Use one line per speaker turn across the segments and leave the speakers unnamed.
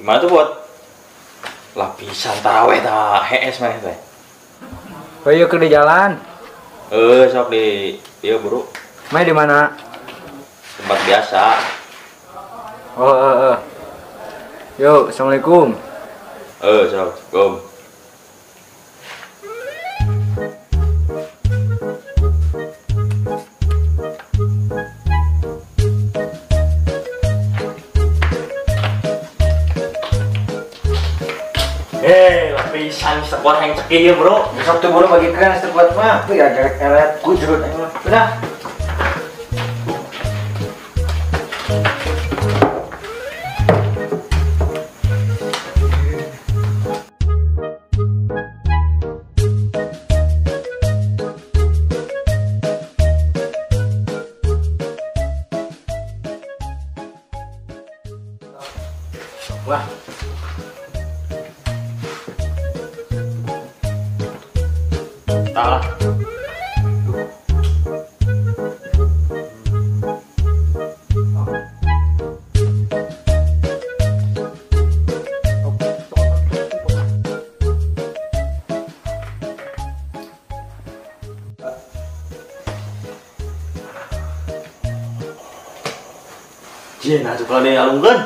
Gimana tuh buat lapisan taraweh ta HS mah teh.
Oh iya ke di jalan.
Sok di dia buru.
Main di mana?
Tempat biasa.
Oh. Yo, assalamualaikum.
Assalamualaikum. Lapisan sekuat yang cekih ya bro.
Besok tuh buru bagikan sekuat mah. Tuh ya geret kujrut aja mah. Udah.
Wah. Salah. Nah tuh kalau dia alungkeun.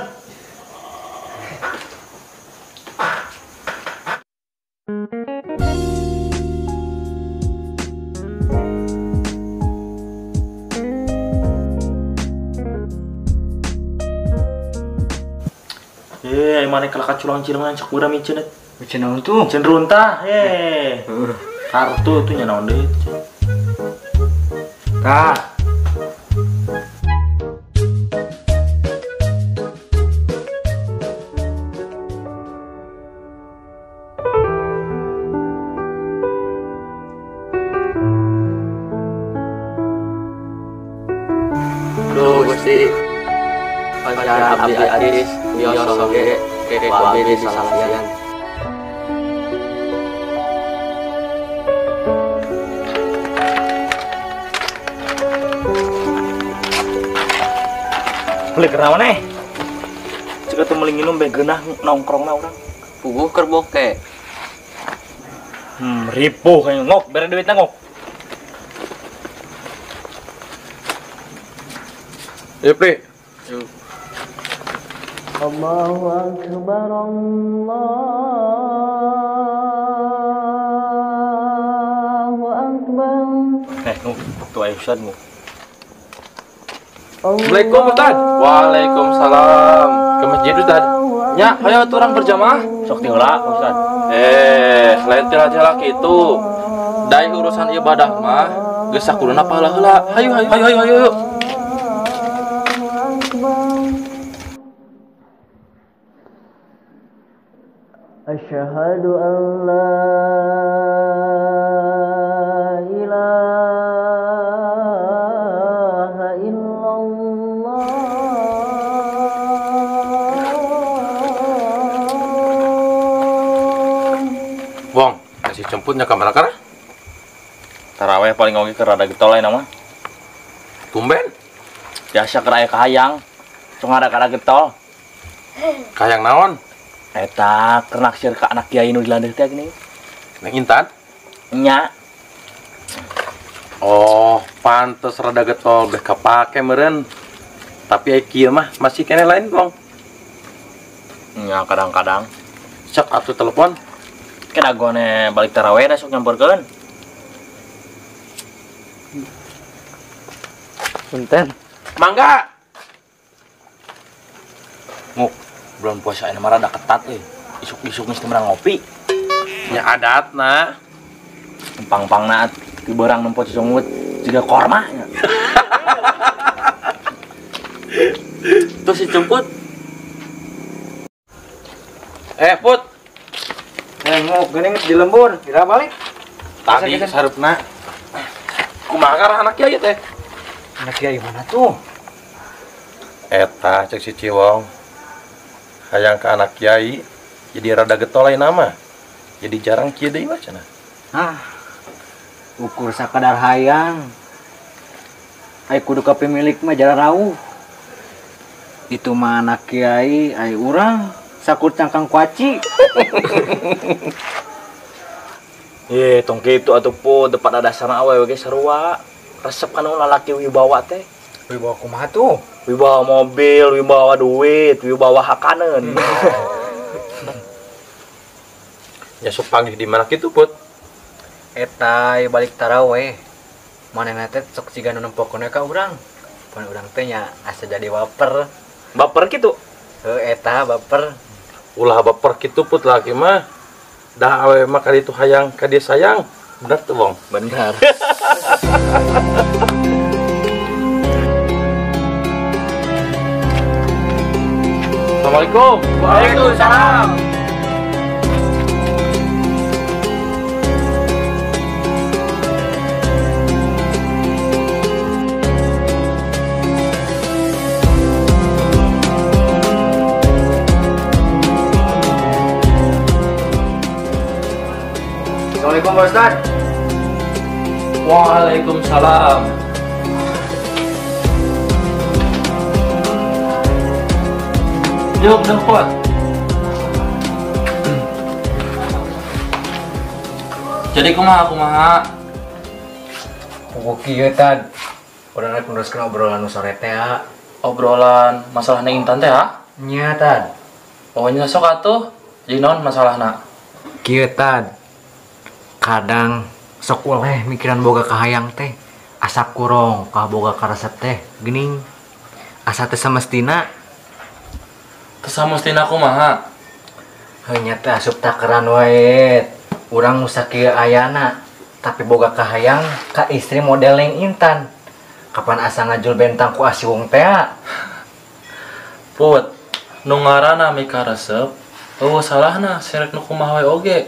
Mana kelaka culang cilangan cak urang miceun
Micen naon tuh?
Micen runtah kartu tuh nya naon deui
Tah.
Duh Gusti, panjang abdi adis biasa oge wae di salasian.
beli kerana mana cek tuh meuli nginum bae geunah nongkrongna urang
Puguh keur boke.
ripuh kayaknya ngok bere duitna ngok.
Ya, Pri.
Allahu Akbar, Allahu Akbar.
Tuh ayo Ustaz mu.
Assalamualaikum Ustaz. Waalaikumsalam. Ke masjid Ustaz. Nya, ayo turang berjamaah.
Sok tiula Ustaz.
Lain tilah-tilah kitu. Dai urusan ibadah mah geus sakuruna pahala heula. Hayu.
Asyhadu an la ilaha illallah.
Wong, kasih jemputnya ke mana kana?
Taraweh paling oge keur rada getol lain mah.
Tumben.
Biasa keur aya kahayang. Cong ada kada getol.
Kayang naon?
Eta keur naksir ka anak kiai nu dilandeuh teh gini.
Neng Intan?
Nya.
Oh, pantes rada getol beh kapake meureun. Tapi ai kieu mah masih kene lain, Bong.
Nya kadang-kadang.
Cek atuh telepon.
Kena gone balik taraweh da sok nyamperkeun.
Punten.
Mangga.
Nguk, bulan puasa ini mah rada ketat isuk-isuk geus teu merang ngopi.
Nya adatna.
Empang-pangna ti beurang nempo cisungut jiga korma nya. Terus si jemput.
Put.
Ngok geuning di lembur, kira balik.
Tadi sarupna. Kumaha karah anak kiai teh?
Anak kiai mana tuh?
Eta cek si Ciwong. Hayang ke anak kiai jadi rada getol lain nama. Jadi jarang kieu deui mah cenah.
Ukur sakadar hayang. Ai kudu ka pemilik mah jara rauh. Itu mah anak kiai ai urang Sakur cangkang kuaci.
Tong kitu atuh put tepat ada sana awewe ge sarua. Resep anu lalaki wibawa teh.
Wibawa kumaha tuh?
Wibawa mobil, wibawa duit, wibawa hakaneun.
Ya sok panggih di mana kitu put?
Eta balik taraweh. Manehna teh sok siga nu nempokeun ka urang. Pan urang teh nya asa jadi baper.
Baper kitu.
Eta baper.
Ulah baper kitu put lagi mah. Dah awe mah kali itu hayang ka dia sayang. Bener tuh, Bang?
Benar.
Assalamualaikum.
Waalaikumsalam.
Assalamualaikum Pak Ustaz.
Waalaikumsalam. Yuk, dapat. Jadi kumaha?
Kuku kieu Tad. Urang rek neruskeun obrolan nu sore teh.
Obrolan masalah Neng Intan teh, ha?
Nya Tad.
Pokoknya sok atuh. Jadi naon masalahna?
Kieu Tad. Kadang sok oleh mikiran boga kahayang teh. Asa kurang ka boga karesep teh. Geuning. Asa teh samestina
Teu samestina kumaha?
heunya teh asup takeran wae. Urang nu sakieu ayana, tapi boga kahayang ka istri model Neng Intan. Kapan asa ngajul bentang ku asiwung teh?
Put, nu ngaranna mika resep, salahna serek nu kumaha wae oge.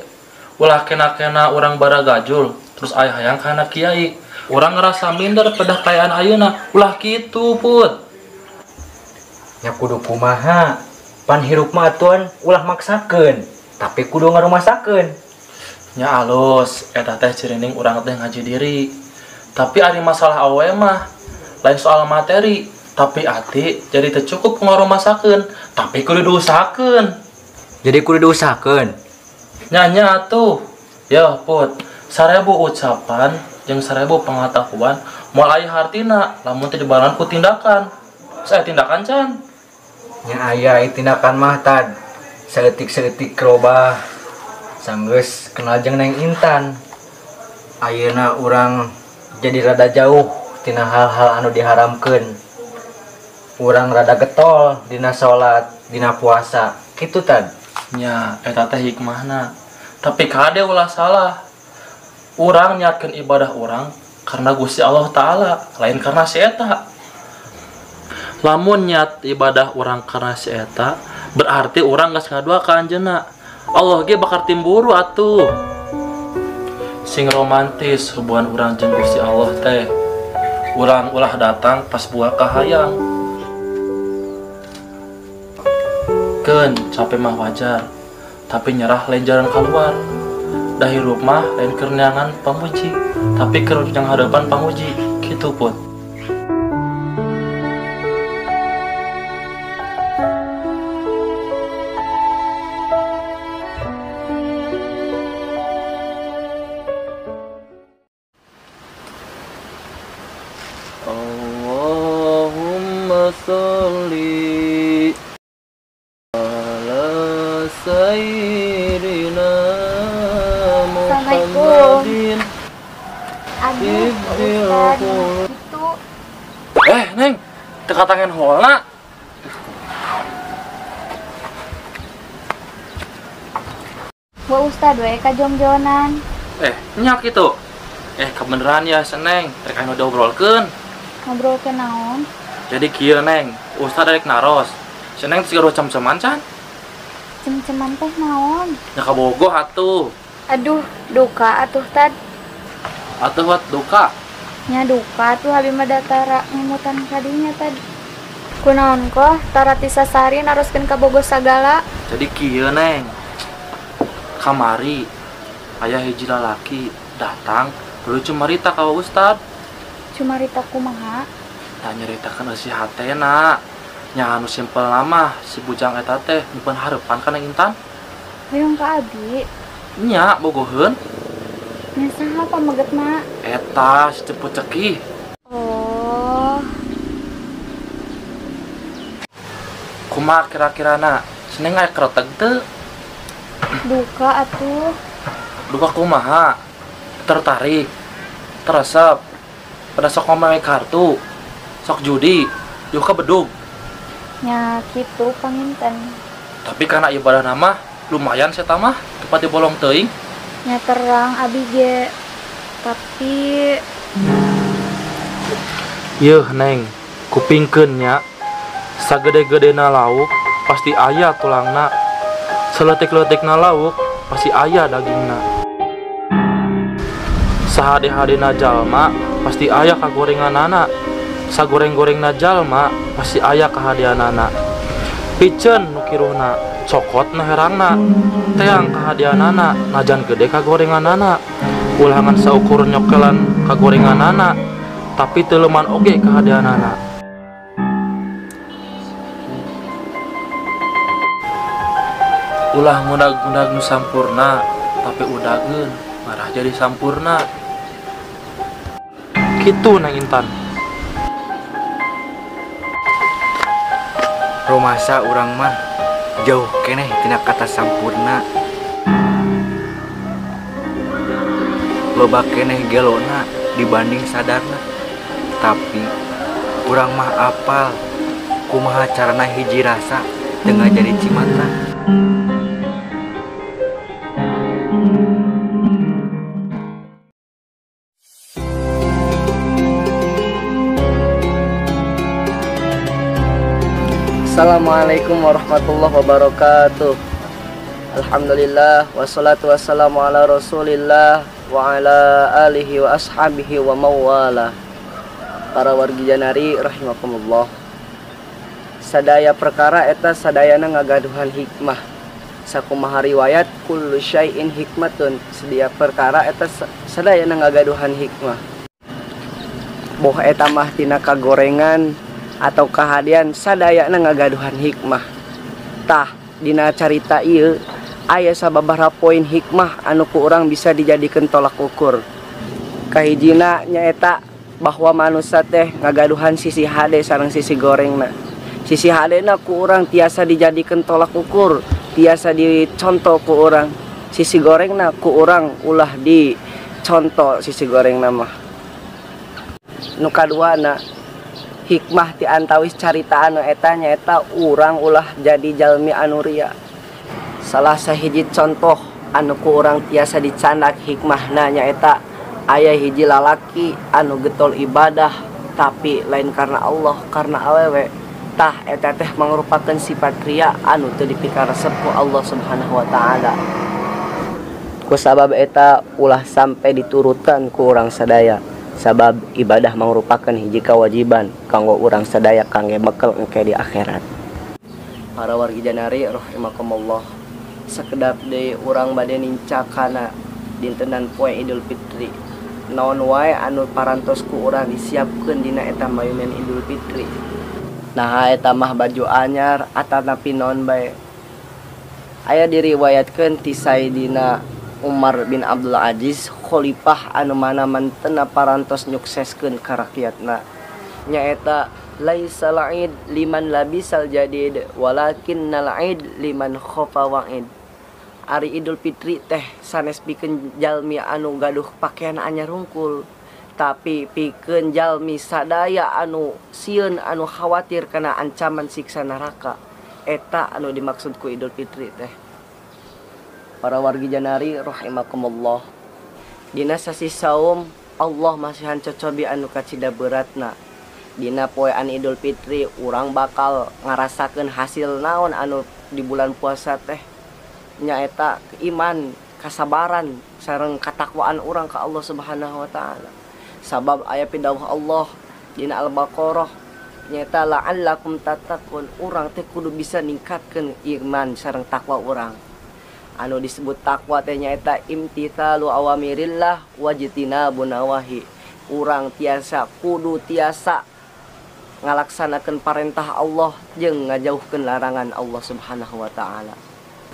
Ulah kena-kena urang bara gajul, terus aya hayang kana kiai. Urang ngerasa minder pedah kayaan ayeuna. Ulah kitu, Put.
Nya kudu kumaha? Pan hirup mah atuan ulah maksakeun, tapi kudu ngarumasakeun.
Nya alus, eta teh cirining urang teh ngaji diri. Tapi ari masalah awe mah lain soal materi, tapi ati jadi teu cukup ngarumasakeun, tapi kudu diusahakeun.
Jadi kudu diusahakeun.
Nya atuh. Ya, Put. 1000 ucapan jeung 1000 pengetahuan moal aya hartina lamun teu dibarengan ku tindakan. Saya tindakan can.
Nya aya tindakan mah Tad. Saeutik-saeutik robah. Sanggeus kenal jeung Neng Intan. Ayeuna urang jadi rada jauh tina hal-hal anu diharamkeun. Urang rada getol dina salat, dina puasa. Kitu Tad.
Nya eta teh hikmahna. Tapi kade ulah salah. Urang niatkeun ibadah urang karena Gusti Allah Ta'ala, lain karena si eta. Lamun niat ibadah urang karena si eta, berarti urang geus ngadua ka anjeunna. Allah ge bakal timburu atuh. Sing romantis hubungan urang jeung Gusti Allah teh. Urang ulah datang pas buah kahayang. Keun capek mah wajar, tapi nyerah lain jalan keluar. Dah hirup mah lain kerneangan pamuji, tapi keur yang hadapan pamuji, kitu Put.
Allahumma sholli ala sayyidina Muhammadin.
Aduh, Ustaz, gitu.
Neng, teka tangan holna.
Wah Ustaz, we kajom-jonan.
Nyak itu. Kebeneran ya Seneng, rek anu diobrolkeun.
Ngobrol ke naon?
Jadi kieu Neng, Ustad rek naros. Seneng geus garuh cem-ceman can?
Cem-ceman teh naon?
Nya kabogoh atuh.
Aduh, duka atuh Tad.
Atuh wat duka.
Nya duka tuh habi mah datara ngimutan kadinya Tad. Kunaon koh tara tisasari naroskeun ka bogo sagala.
Jadi kieu Neng. Kamari aya hiji lalaki datang dulu cumarita ka Ustad.
Cumarita kumaha?
Tanya nyaritakeun eusi hatena. nya anu simpel nama si bujang eta teh nyimpen harapan kana Intan.
Hoyong ka abi.
Nya bogoheun
Nya saha pamegetna?
eta si cepet cekih.
Oh,
Kumaha kira-kirana seneng aya kereteg teu?
duka atuh.
Duka kumaha? Tertarik, teresep, pada sok ngomong kartu, sok judi, yuk ke bedug.
Nya kitu panginten.
Tapi karena ibadah nama lumayan saya tamah tepat di bolong teuing.
Nya terang abi ge. Tapi
Yeuh neng, kupingkeun nya. Sagede-gedena lauk pasti aya tulangna. Seletik-letikna lauk pasti aya dagingna. Sahade-hadena jalma pasti aya kagorenganana. Sagoreng-gorengna jalma pasti aya kahadianana. Piceun nu kiruhna cokot na herangna. Teang kahadianana najan gede kagorenganana. Ulangan saukur nyokelan kagorenganana. Tapi teu leuman oge kahadianana. Ulah mundag-mundag nu sampurna, tapi udageun marah jadi sampurna. Kitu Neng Intan.
Romasa urang mah jauh keneh tina kata sampurna. Loba keneh gelona dibanding sadarna. Tapi urang mah apal kumaha carana hiji rasa tengah jadi cimata.
Assalamualaikum warahmatullahi wabarakatuh. Alhamdulillah wassalatu wassalamu ala Rasulillah wa ala alihi wa ashabihi wa mawala. Para wargi janari rahimakumullah. Sadaya perkara eta sadayana ngagaduhan hikmah. Sakumaha riwayat kullu syai'in hikmatun. Sedia perkara eta sadayana ngagaduhan hikmah. Boh eta mah tina kagorengan atau kehadian sadayana ngagaduhan hikmah. Tah dina carita ieu aya sababaraha poin hikmah anu ku urang bisa dijadikeun tolak ukur. Kahijina nyaeta bahwa manusia teh ngagaduhan sisi hade sareng sisi gorengna. Sisi hadena ku urang tiasa dijadikeun tolak ukur, tiasa dicontoh ku urang. Sisi gorengna ku urang ulah dicontoh sisi gorengna mah. Nu kaduana hikmah ti antawis carita anu eta nyaeta urang ulah jadi jalmi anu ria. Salah sahiji contoh anu ku urang tiasa dicandak hikmahna nyaeta aya hiji lalaki anu getol ibadah tapi lain karena Allah karena awewe. Tah eta teh mangrupakeun sifat ria anu teu dipikaresep ku Allah Subhanahu wa taala. Ku sabab eta ulah sampai diturutkan ku urang sadaya. Sabab ibadah merupakan hiji kewajiban kanggo urang sadaya kangge bekel engke di akhirat. Para wargi janari rahimakumullah. Sakedap deui urang bade nincak kana dintenan poe Idul Fitri. Naon wae anu parantos ku urang disiapkeun dina eta mayunan Idul Fitri. Nah eta mah baju anyar atanapi naon bae. Aya diriwayatkeun ti Sayyidina Umar bin Abdul Aziz khalifah anu mana mantena parantos nyukseskeun ka rakyatna nyaeta laisal aid liman labisal jadid walakinnal aid liman khafa wa'id. Ari Idul Fitri teh sanes pikeun jalmi anu gaduh pakaian anyar hungkul, tapi pikeun jalmi sadaya anu sieun anu khawatir kana ancaman siksa neraka. Eta anu dimaksud ku Idul Fitri teh. Para wargi janari rahimakumullah. Dina sasi saum Allah masihan cocobi anu kacida beratna. Dina poean Idul Fitri urang bakal ngarasakeun hasil naon anu di bulan puasa teh nyaeta iman, kasabaran sareng katakwaan urang ka Allah Subhanahu wa taala. Sabab aya pidawuh Allah dina Al-Baqarah nyaeta la'allakum tattaqun, urang teh kudu bisa ningkatkeun iman sareng takwa urang. Anu disebut takwa teh nyaeta imtithalu awamirillah wajtinabun nawahi. Urang tiasa kudu tiasa ngalaksanakeun parentah Allah jeung ngajauhkeun larangan Allah Subhanahu wa taala.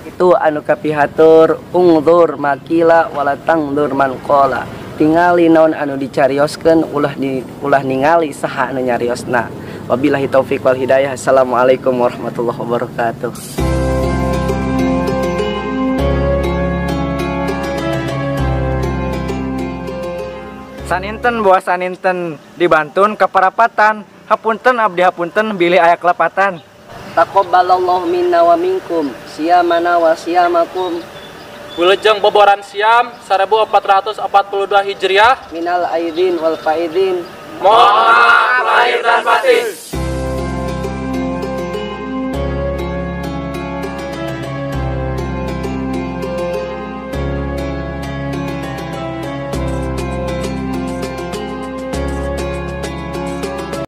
Itu anu kapihatur ungdur makila wala tangdur man qala. Tingali naon anu dicarioskeun ulah ningali saha anu nyariosna. Wabillahi taufiq wal hidayah. Assalamualaikum warahmatullahi wabarakatuh.
Saninten buah saninten dibantun keparapatan. Hapunten abdi hapunten bilih aya kelepatan.
Taqabbalallahu minna wa minkum siyamana wa siyamakum
Wilujeng boboran siam 1442 Hijriah.
minal aidin wal faidin.
Mohon maaf lahir dan batin.